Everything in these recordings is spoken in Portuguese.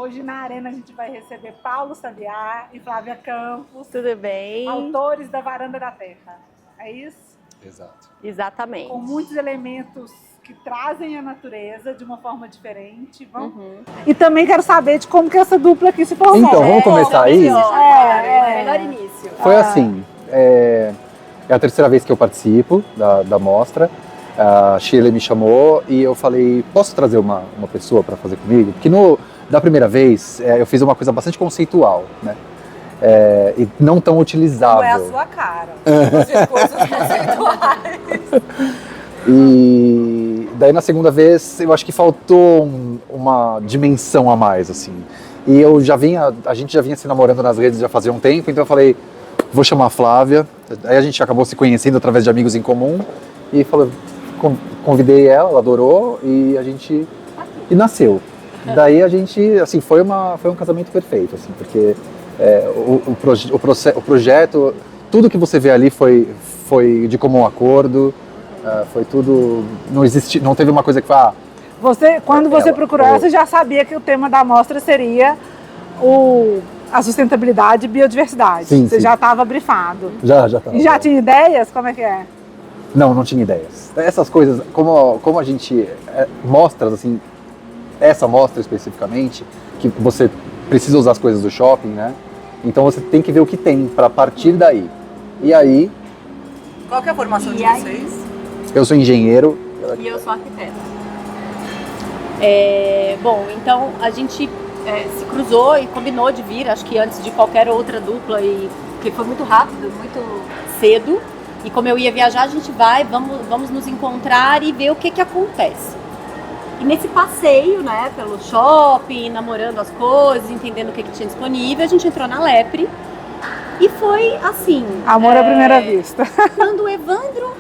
Hoje na Arena a gente vai receber Paulo Sabiá e Flávia Campos. Tudo bem? Autores da Varanda da Terra. É isso? Exato. Exatamente. Com muitos elementos que trazem a natureza de uma forma diferente. E também quero saber de como que essa dupla aqui se formou. Então, vamos começar aí? Melhor início. Foi assim, é a terceira vez que eu participo da mostra. A Shirley me chamou e eu falei, posso trazer uma pessoa para fazer comigo? Porque da primeira vez eu fiz uma coisa bastante conceitual, né? E não tão utilizável. Não é a sua cara. Fazer coisas conceituais. E daí na segunda vez eu acho que faltou uma dimensão a mais, assim. E a gente já vinha se namorando nas redes já fazia um tempo, então eu falei, vou chamar a Flávia. Aí a gente acabou se conhecendo através de amigos em comum e convidei ela adorou e nasceu. Daí a gente, assim, foi um casamento perfeito, assim, porque o projeto, tudo que você vê ali foi de comum acordo. Foi tudo, não teve uma coisa que Quando você procurou, você já sabia que o tema da mostra seria a sustentabilidade e biodiversidade. Sim, você sim. já estava brifado. Já estava. E já tinha ideias? Como é que é? Não tinha ideias. Essas coisas, como a gente mostra, assim, essa mostra especificamente, que você precisa usar as coisas do shopping, né? Então você tem que ver o que tem para partir daí. E aí... Qual que é a formação de vocês? Eu sou engenheiro. E eu sou arquiteta. Bom, então a gente se cruzou e combinou de vir, acho que antes de qualquer outra dupla, porque foi muito rápido, muito cedo. E como eu ia viajar, a gente vamos nos encontrar e ver o que acontece. E nesse passeio, né, pelo shopping, namorando as coisas, entendendo o que tinha disponível, a gente entrou na Lepre. E foi assim... Amor à primeira vista. Quando o Evandro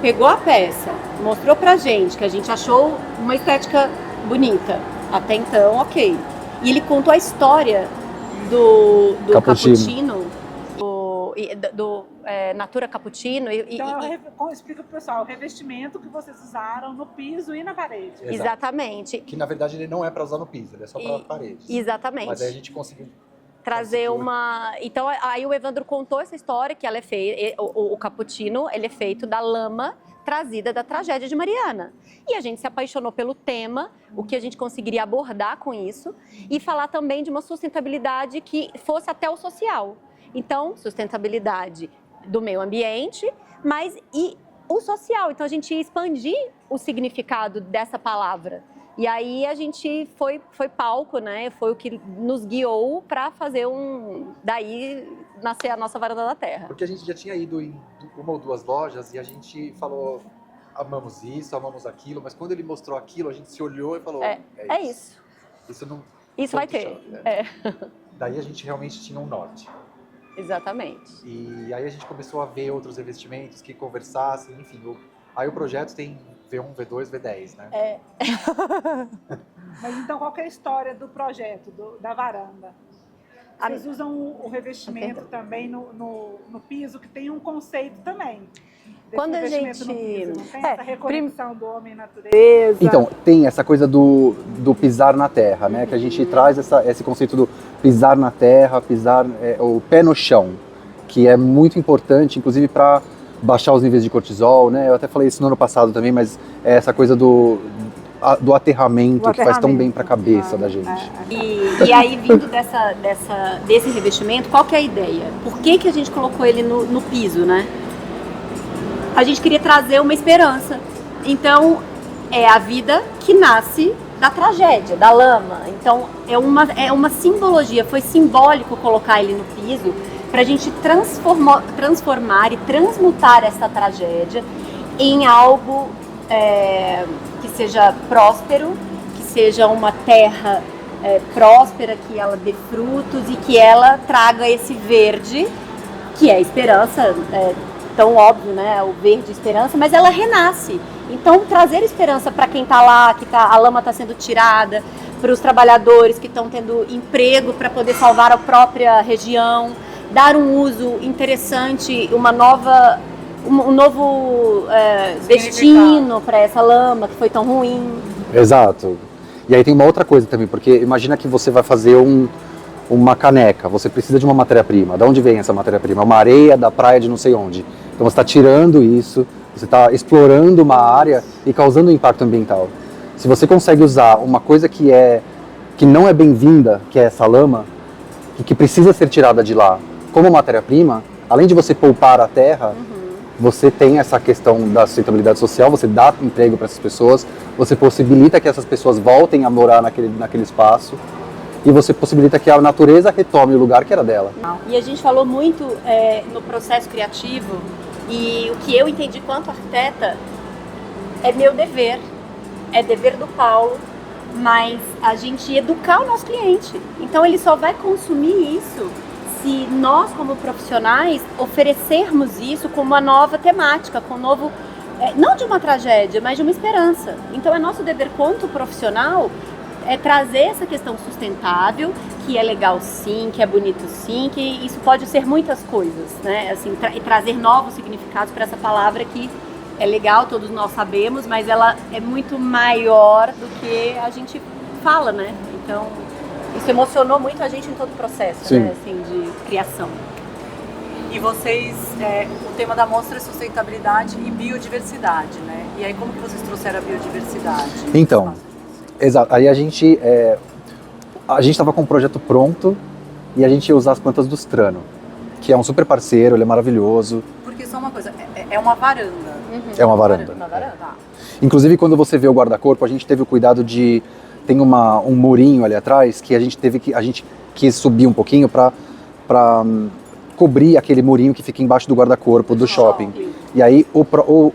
pegou a peça, mostrou pra gente, que a gente achou uma estética bonita. Até então, ok. E ele contou a história do cappuccino, do Natura Cappuccino. Então, explica pro pessoal, o revestimento que vocês usaram no piso e na parede. Exatamente. Que na verdade ele não é para usar no piso, ele é só para parede. Exatamente. Mas aí a gente conseguiu trazer uma... Então, aí o Evandro contou essa história, que ela é feita, o cappuccino, ele é feito da lama trazida da tragédia de Mariana. E a gente se apaixonou pelo tema, o que a gente conseguiria abordar com isso, e falar também de uma sustentabilidade que fosse até o social. Então, sustentabilidade do meio ambiente, mas e o social. Então, a gente ia expandir o significado dessa palavra. E aí a gente foi palco, né? Foi o que nos guiou para fazer daí nascer a nossa Varanda da Terra. Porque a gente já tinha ido em uma ou duas lojas e a gente falou, amamos isso, amamos aquilo, mas quando ele mostrou aquilo, a gente se olhou e falou, é isso. Isso vai ter. Daí a gente realmente tinha um norte. Exatamente. E aí a gente começou a ver outros revestimentos que conversassem, enfim. Aí o projeto tem V1, V2, V10, né? Mas então, qual que é a história do projeto, da varanda? Vocês usam o revestimento também no piso, que tem um conceito também. Quando a gente... No piso, não tem essa reconexão do homem e natureza. Então, tem essa coisa do pisar na terra, né? Que a gente traz esse conceito do pisar na terra, o pé no chão, que é muito importante, inclusive para baixar os níveis de cortisol, né? Eu até falei isso no ano passado também, mas é essa coisa do aterramento que faz tão bem para a cabeça da gente. E aí, vindo desse revestimento, qual que é a ideia? Por que a gente colocou ele no piso, né? A gente queria trazer uma esperança. Então, é a vida que nasce da tragédia, da lama. Então, é uma simbologia, foi simbólico colocar ele no piso para a gente transformar e transmutar essa tragédia em algo que seja próspero, que seja uma terra próspera, que ela dê frutos e que ela traga esse verde, que é esperança, tão óbvio, né? O verde esperança, mas ela renasce. Então, trazer esperança para quem está lá, a lama está sendo tirada, para os trabalhadores que estão tendo emprego para poder salvar a própria região, dar um uso interessante, um novo destino para essa lama que foi tão ruim. Exato. E aí tem uma outra coisa também, porque imagina que você vai fazer uma caneca, você precisa de uma matéria-prima. De onde vem essa matéria-prima? Uma areia da praia de não sei onde. Então você está tirando isso, você está explorando uma área e causando um impacto ambiental. Se você consegue usar uma coisa que não é bem-vinda, que é essa lama, e que precisa ser tirada de lá, como matéria-prima, além de você poupar a terra, você tem essa questão da sustentabilidade social, você dá emprego para essas pessoas, você possibilita que essas pessoas voltem a morar naquele espaço e você possibilita que a natureza retome o lugar que era dela. E a gente falou muito no processo criativo e o que eu entendi quanto arquiteta é meu dever, é dever do Paulo, mas a gente educar o nosso cliente. Então ele só vai consumir isso se nós, como profissionais, oferecermos isso como uma nova temática, com um novo, não de uma tragédia, mas de uma esperança. Então é nosso dever quanto profissional trazer essa questão sustentável, que é legal sim, que é bonito sim, que isso pode ser muitas coisas, né? Assim, e trazer novos significados para essa palavra que é legal, todos nós sabemos, mas ela é muito maior do que a gente fala, né? Então isso emocionou muito a gente em todo o processo, né, assim, de criação. E vocês, o tema da mostra é sustentabilidade e biodiversidade, né? E aí como que vocês trouxeram a biodiversidade? Então, exato. Aí a gente estava com um projeto pronto e a gente ia usar as plantas do Strano, que é um super parceiro, ele é maravilhoso. Porque só uma coisa, é uma varanda. É uma varanda. Uma varanda, tá. Inclusive, quando você vê o guarda-corpo, a gente teve o cuidado de... Tem um murinho ali atrás que a gente quis subir um pouquinho para cobrir aquele murinho que fica embaixo do guarda-corpo do shopping. E aí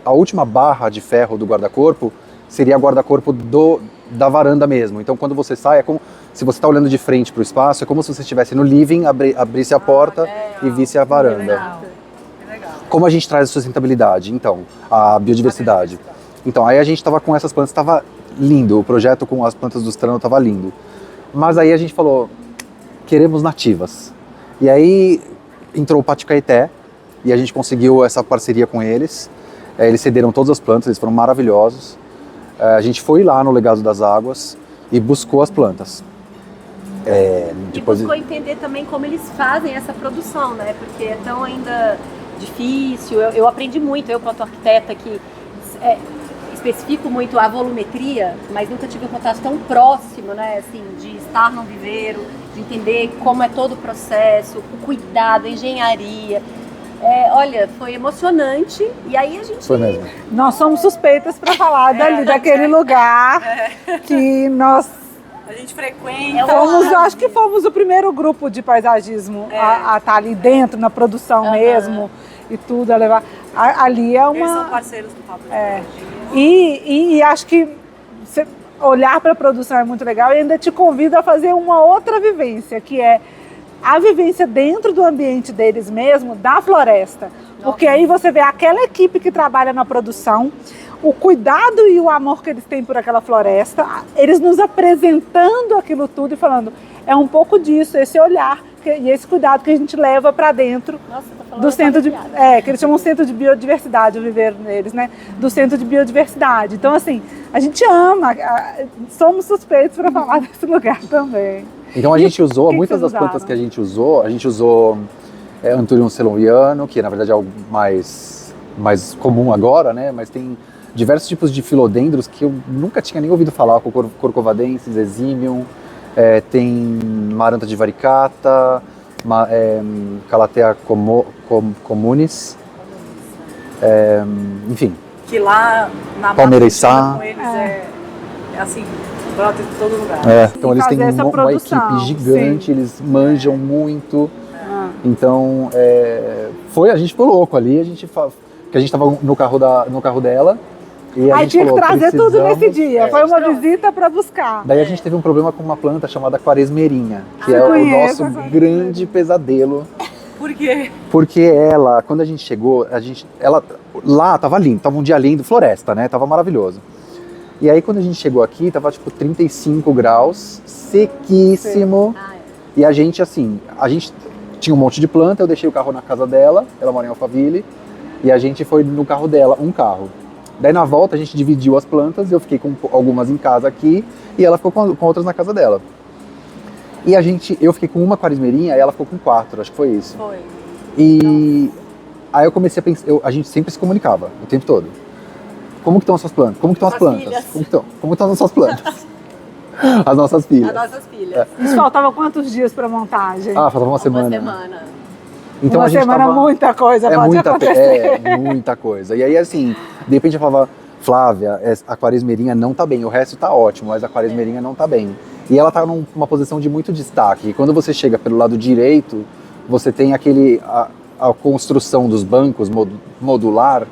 a última barra de ferro do guarda-corpo seria o guarda-corpo da varanda mesmo. Então quando você sai, é como se você está olhando de frente para o espaço, é como se você estivesse no living, abrisse a porta e visse a varanda. Legal. Como a gente traz a sustentabilidade? Então, a biodiversidade. Então, aí a gente estava com essas plantas, estava lindo, o projeto com as plantas do Strano estava lindo. Mas aí a gente falou, queremos nativas. E aí entrou o Pátio Caeté e a gente conseguiu essa parceria com eles. Eles cederam todas as plantas, eles foram maravilhosos. A gente foi lá no Legado das Águas e buscou as plantas. Depois... E buscou entender também como eles fazem essa produção, né? Porque é tão ainda difícil. Eu aprendi muito, eu quanto arquiteta, que especifico muito a volumetria, mas nunca tive um contato tão próximo, né? Assim, de estar num viveiro, de entender como é todo o processo, o cuidado, a engenharia. Olha, foi emocionante. E aí a gente... Foi mesmo. Nós somos suspeitas para falar daquele lugar que nós... A gente frequenta. Eu acho que fomos o primeiro grupo de paisagismo a estar ali dentro, na produção mesmo, e tudo, a levar. Ali é uma... Eles são parceiros do Pablo. E acho que olhar para a produção é muito legal e ainda te convido a fazer uma outra vivência, que é a vivência dentro do ambiente deles mesmo, da floresta. Porque aí você vê aquela equipe que trabalha na produção, o cuidado e o amor que eles têm por aquela floresta, eles nos apresentando aquilo tudo e falando, é um pouco disso, esse olhar e esse cuidado que a gente leva para dentro do centro de... que eles chamam centro de biodiversidade, o viveiro deles, né? Do centro de biodiversidade. Então, assim, a gente ama, somos suspeitos para falar desse lugar também. Então a gente usou, muitas das plantas que a gente usou Anthurium celoiano, que na verdade é o mais comum agora, né? Mas tem diversos tipos de filodendros que eu nunca tinha nem ouvido falar, Corcovadensis, Eximium, tem Maranta de varicata, Calathea communis, enfim. Que lá na Palmeiriçá, com eles assim, brota de todo lugar. Então eles têm uma equipe gigante, eles manjam muito. Então a gente ficou louco ali, que a gente estava no carro dela. E a gente tinha falou, que trazer tudo nesse dia, foi uma visita para buscar. Daí a gente teve um problema com uma planta chamada quaresmeirinha, que é o nosso grande pesadelo. Por quê? Porque ela, quando a gente chegou, ela lá tava lindo, tava um dia lindo, floresta, né? Tava maravilhoso. E aí quando a gente chegou aqui, tava tipo 35 graus, sequíssimo. E a gente tinha um monte de planta, eu deixei o carro na casa dela, ela mora em Alphaville, e a gente foi no carro dela, um carro. Daí na volta a gente dividiu as plantas, eu fiquei com algumas em casa aqui E ela ficou com outras na casa dela. E eu fiquei com uma quaresmeirinha, e ela ficou com 4, acho que foi isso. Foi. E aí eu comecei a pensar, a gente sempre se comunicava, o tempo todo. Como que estão as suas plantas? Como que estão as Suas plantas? filhas. Como estão as nossas plantas? As nossas filhas. As nossas filhas. Isso faltava quantos dias para montagem? Ah, faltava uma semana. Uma semana. Então uma a gente semana, tava... muita coisa É pode muita, acontecer. muita coisa. E aí, assim, de repente eu falava, Flávia, a quaresmeirinha não tá bem, o resto tá ótimo, mas a quaresmeirinha não tá bem. E ela tá numa posição de muito destaque. E quando você chega pelo lado direito, você tem a construção dos bancos modular,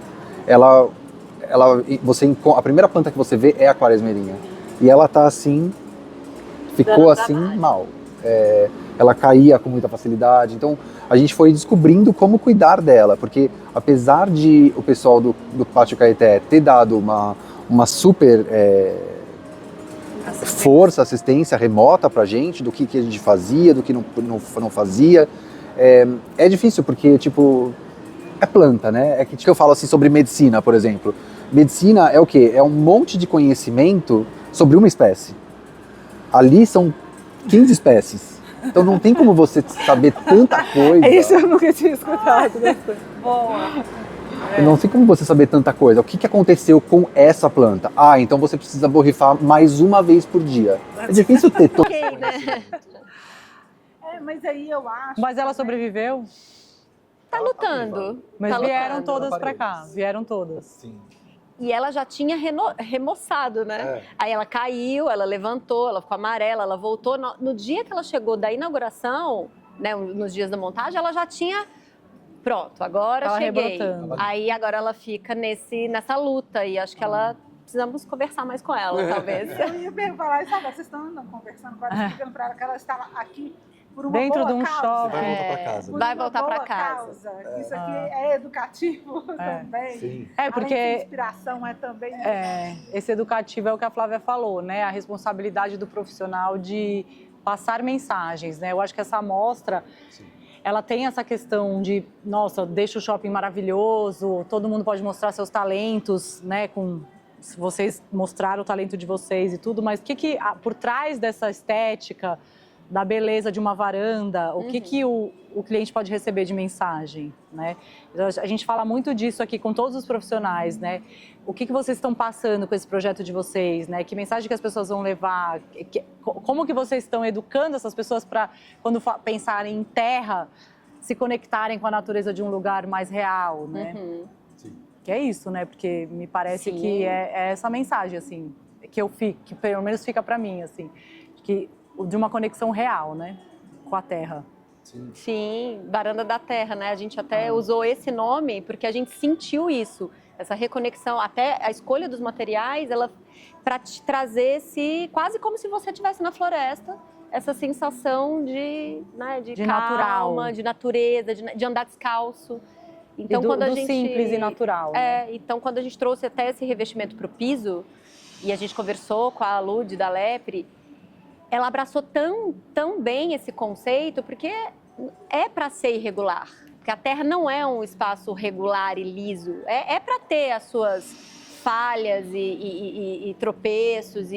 a primeira planta que você vê é a quaresmeirinha. E ela tá assim, ficou Dando assim trabalho. mal. Ela caía com muita facilidade. Então a gente foi descobrindo como cuidar dela, porque apesar de o pessoal do Pátio Caeté ter dado uma super força, assistência remota pra gente, do que a gente fazia, do que não fazia, é difícil porque, tipo, é planta, né? É que eu falo assim sobre medicina, por exemplo. Medicina é o quê? É um monte de conhecimento sobre uma espécie. Ali são 15 espécies. Então não tem como você saber tanta coisa. Isso eu nunca tinha escutado. Boa. Não tem como você saber tanta coisa. O que aconteceu com essa planta? Ah, então você precisa borrifar mais uma vez por dia. É difícil ter todo Ok, né? Mas aí eu acho... Mas ela sobreviveu? Tá lutando. Mas Tá vieram lutando. todas pra cá, vieram todas. Sim. E ela já tinha remoçado, né? Aí ela caiu, ela levantou, ela ficou amarela, ela voltou. No dia que ela chegou da inauguração, né, nos dias da montagem, ela já tinha... Pronto, agora Tava cheguei. rebrotando. Aí agora ela fica nessa luta e acho que ela... Precisamos conversar mais com ela, talvez. Eu ia falar isso agora, vocês estão andando, conversando com ela, explicando para ela que ela estava aqui por uma Dentro boa de um causa. shopping. Vai voltar pra casa. Por Vai uma voltar pra boa casa. causa. Isso aqui é educativo também. Sim. É, Além de porque inspiração, é também... esse educativo é o que a Flávia falou, né? A responsabilidade do profissional de passar mensagens, né? Eu acho que essa amostra, ela tem essa questão de, nossa, deixa o shopping maravilhoso, todo mundo pode mostrar seus talentos, né? Se vocês mostraram o talento de vocês e tudo, mas o que por trás dessa estética, da beleza de uma varanda, o que o cliente pode receber de mensagem, né? A gente fala muito disso aqui com todos os profissionais, né? O que vocês estão passando com esse projeto de vocês, né? Que mensagem que as pessoas vão levar? Como que vocês estão educando essas pessoas para, quando pensarem em terra, se conectarem com a natureza de um lugar mais real, né? Que é isso, né? Porque me parece que é essa mensagem, assim, que pelo menos fica para mim, assim, de uma conexão real, né? Com a terra. Sim, Varanda da Terra, né? A gente até usou esse nome porque a gente sentiu isso, essa reconexão, até a escolha dos materiais, ela para te trazer quase como se você estivesse na floresta, essa sensação de calma, natural. de natureza, de andar descalço. Então, do simples e natural. Né? Então quando a gente trouxe até esse revestimento para o piso e a gente conversou com a Lud da Lepre, ela abraçou tão bem esse conceito, porque é para ser irregular. Porque a Terra não é um espaço regular e liso. É para ter as suas falhas e tropeços.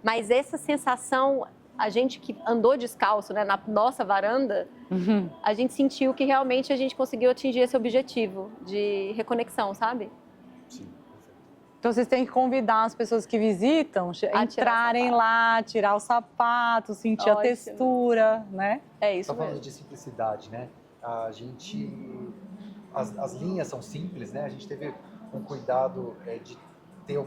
Mas essa sensação, a gente que andou descalço, né, na nossa varanda, a gente sentiu que realmente a gente conseguiu atingir esse objetivo de reconexão, sabe? Então vocês têm que convidar as pessoas que visitam a entrarem lá, tirar o sapato, sentir a textura, né? É isso Tá falando mesmo. de simplicidade, né? A gente... As linhas são simples, né? A gente teve um cuidado de ter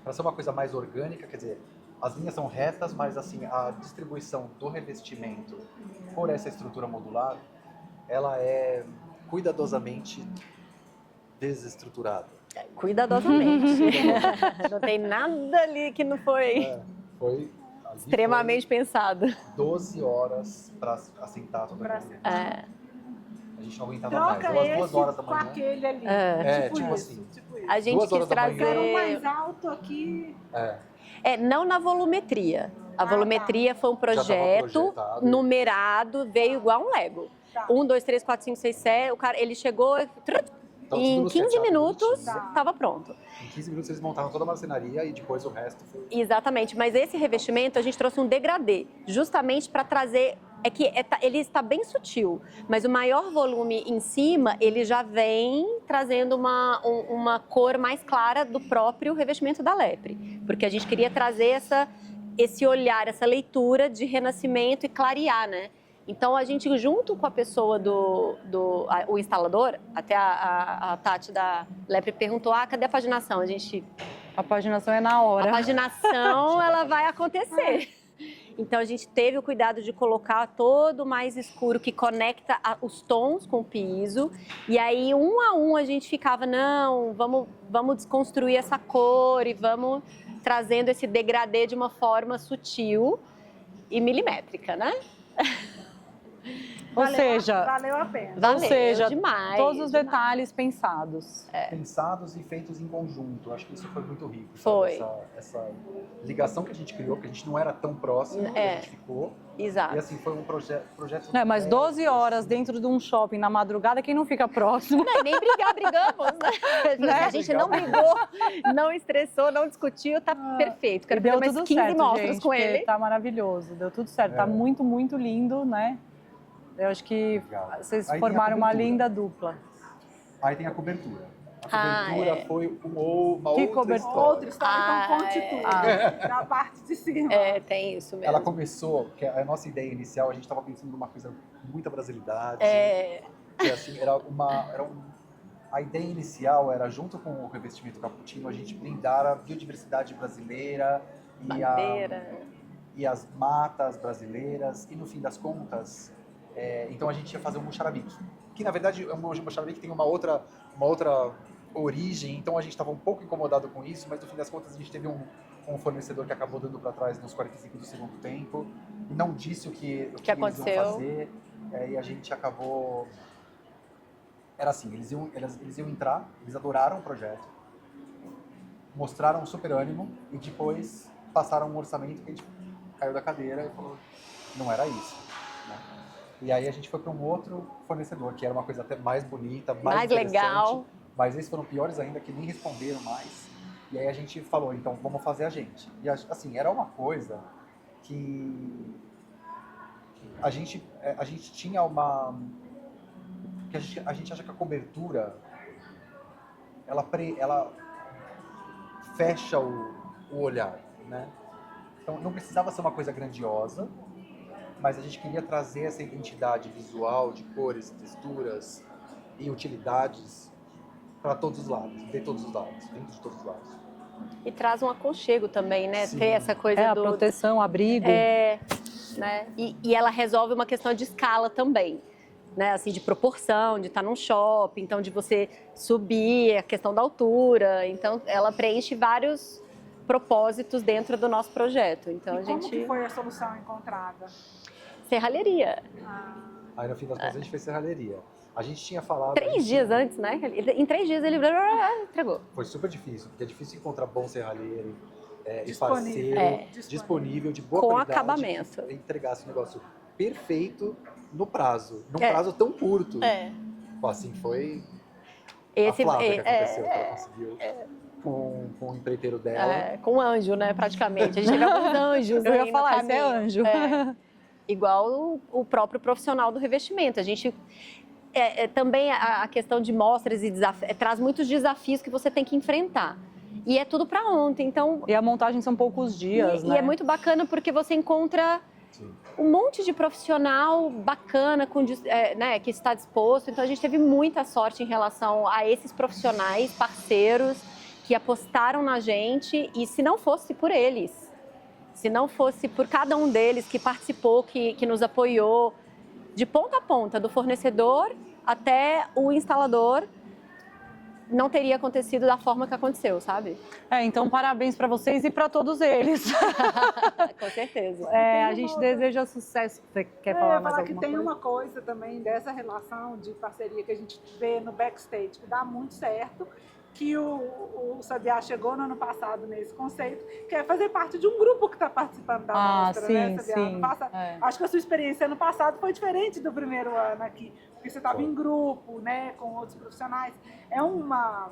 para ser uma coisa mais orgânica, quer dizer, as linhas são retas, mas assim, a distribuição do revestimento por essa estrutura modular, ela é cuidadosamente desestruturada. Cuidadosamente. Não tem nada ali que não foi Foi extremamente pensado. 12 horas para assentar toda a coluna. A gente não aguentava mais. Troca Ou às esse 2 horas da com manhã. aquele ali. Tipo isso, assim. tipo isso. A gente 2 quis horas da manhã. Quero um trazer... mais alto aqui. não na volumetria. A volumetria foi um Já tava projeto projetado. numerado, veio igual um Lego. Tá. 1, 2, 3, 4, 5, 6, 7. O cara, ele chegou, Então, tudo Em no 15 SketchUp minutos bonitinho. estava pronto. Em 15 minutos eles montaram toda a marcenaria e depois o resto foi... Exatamente, mas esse revestimento a gente trouxe um degradê, justamente para trazer, ele está bem sutil, mas o maior volume em cima, ele já vem trazendo uma cor mais clara do próprio revestimento da Lepre, porque a gente queria trazer esse olhar, essa leitura de renascimento e clarear, né? Então a gente, junto com a pessoa o instalador, até a Tati da Lepre perguntou, cadê a paginação? A paginação é na hora. A paginação, ela vai acontecer. Então a gente teve o cuidado de colocar todo mais escuro que conecta os tons com o piso. E aí, um a um, a gente ficava, não, vamos desconstruir essa cor e vamos trazendo esse degradê de uma forma sutil e milimétrica, né? Ou seja, valeu a pena. Valeu ou seja, demais, todos os demais. detalhes pensados. pensados e feitos em conjunto. Acho que isso foi muito rico. Foi. Sabe? Essa ligação que a gente criou, que a gente não era tão próximo, que a gente ficou. Exato. E assim, foi um projeto... Mas 12 horas dentro de um shopping na madrugada, quem não fica próximo? Não, e nem brigamos, né? A gente não brigou, não estressou, não discutiu, tá perfeito. Quero E deu fazer mais tudo 15 certo, mostras gente, com porque ele. tá maravilhoso, deu tudo certo. Tá muito, muito lindo, né? Eu acho que Legal. vocês Aí tem a formaram uma cobertura. linda dupla. Aí tem a cobertura. A cobertura foi uma Que outra cobertura? história. Outra história, então conte tudo. Da parte de cima. Tem isso mesmo. Ela começou, que a nossa ideia inicial, a gente estava pensando numa coisa com muita brasilidade. Que, assim, a ideia inicial era, junto com o revestimento cappuccino, a gente blindar a biodiversidade brasileira e as matas brasileiras. E no fim das contas, então a gente ia fazer um mocharabique. Que na verdade é um mocharabique que tem uma outra origem, então a gente estava um pouco incomodado com isso, mas no fim das contas a gente teve um fornecedor que acabou dando para trás nos 45 do segundo tempo e não disse o que eles iam fazer, e a gente acabou... Era assim, eles iam entrar, eles adoraram o projeto, mostraram um super ânimo e depois passaram um orçamento que a gente caiu da cadeira e falou, não era isso, né? E aí a gente foi para um outro fornecedor, que era uma coisa até mais bonita, mais legal. Mas esses foram piores ainda, que nem responderam mais. E aí a gente falou, então vamos fazer a gente. E assim, era uma coisa que a gente tinha uma... que a gente acha que a cobertura, ela fecha o olhar, né? Então não precisava ser uma coisa grandiosa, mas a gente queria trazer essa identidade visual de cores, texturas e utilidades para todos os lados, de todos os lados, dentro de todos os lados. E traz um aconchego também, né? Sim. Ter essa coisa A proteção, abrigo. Né? E ela resolve uma questão de escala também, né? Assim, de proporção, de estar num shopping, então de você subir, a questão da altura. Então, ela preenche vários propósitos dentro do nosso projeto. Então, Como que foi a solução encontrada? Serralheria. Aí no fim das contas a gente fez serralheria. A gente tinha falado... 3 dias antes, né? Em 3 dias ele entregou. Foi super difícil, porque é difícil encontrar bom serralheiro e Disponível. parceiro, disponível, de boa Com qualidade. acabamento. Que entregasse um negócio perfeito no prazo, num prazo tão curto. Assim, foi a Flávia que aconteceu, que ela conseguiu com o empreiteiro dela. Com um anjo, né? Praticamente. A gente teve alguns anjos. Eu ia aí no falar, esse é caminho. anjo. Igual o próprio profissional do revestimento. A gente também a questão de mostras e traz muitos desafios que você tem que enfrentar. E é tudo para ontem, então... E a montagem são poucos dias, né? E é muito bacana porque você encontra um monte de profissional bacana né, que está disposto. Então a gente teve muita sorte em relação a esses profissionais, parceiros, que apostaram na gente. E se não fosse por eles, se não fosse por cada um deles que participou, que nos apoiou, de ponta a ponta, do fornecedor até o instalador, não teria acontecido da forma que aconteceu, sabe? Então parabéns para vocês e para todos eles. Com certeza. A gente deseja sucesso. Você quer falar mais alguma que tem coisa? uma coisa também dessa relação de parceria que a gente vê no backstage, que dá muito certo, que o Sabiá chegou no ano passado nesse conceito, que é fazer parte de um grupo que está participando da mostra, né, Sabiá? sim. Ano passado, acho que a sua experiência ano passado foi diferente do primeiro ano aqui, porque você estava em grupo, né, com outros profissionais. É uma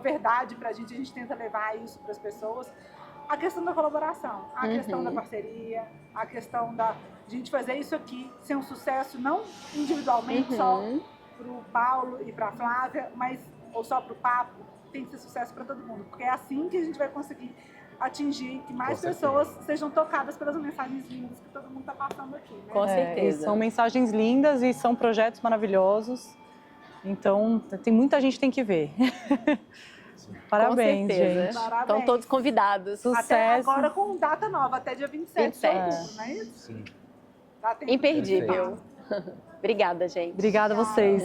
verdade para a gente tenta levar isso para as pessoas. A questão da colaboração, a questão da parceria, a questão da gente fazer isso aqui ser um sucesso, não individualmente só para o Paulo e para a Flávia, mas ou só para o Papo, tem que ser sucesso para todo mundo, porque é assim que a gente vai conseguir atingir que mais pessoas sejam tocadas pelas mensagens lindas que todo mundo está passando aqui, né? Com certeza. E são mensagens lindas e são projetos maravilhosos. Então, tem muita gente que tem que ver. Parabéns, Com certeza. gente. Parabéns. Estão todos convidados. Sucesso. Até agora com data nova, até dia 27 de 27. outubro, não é isso? Sim. Dá tempo de Imperdível. Obrigada, gente. Obrigada a vocês.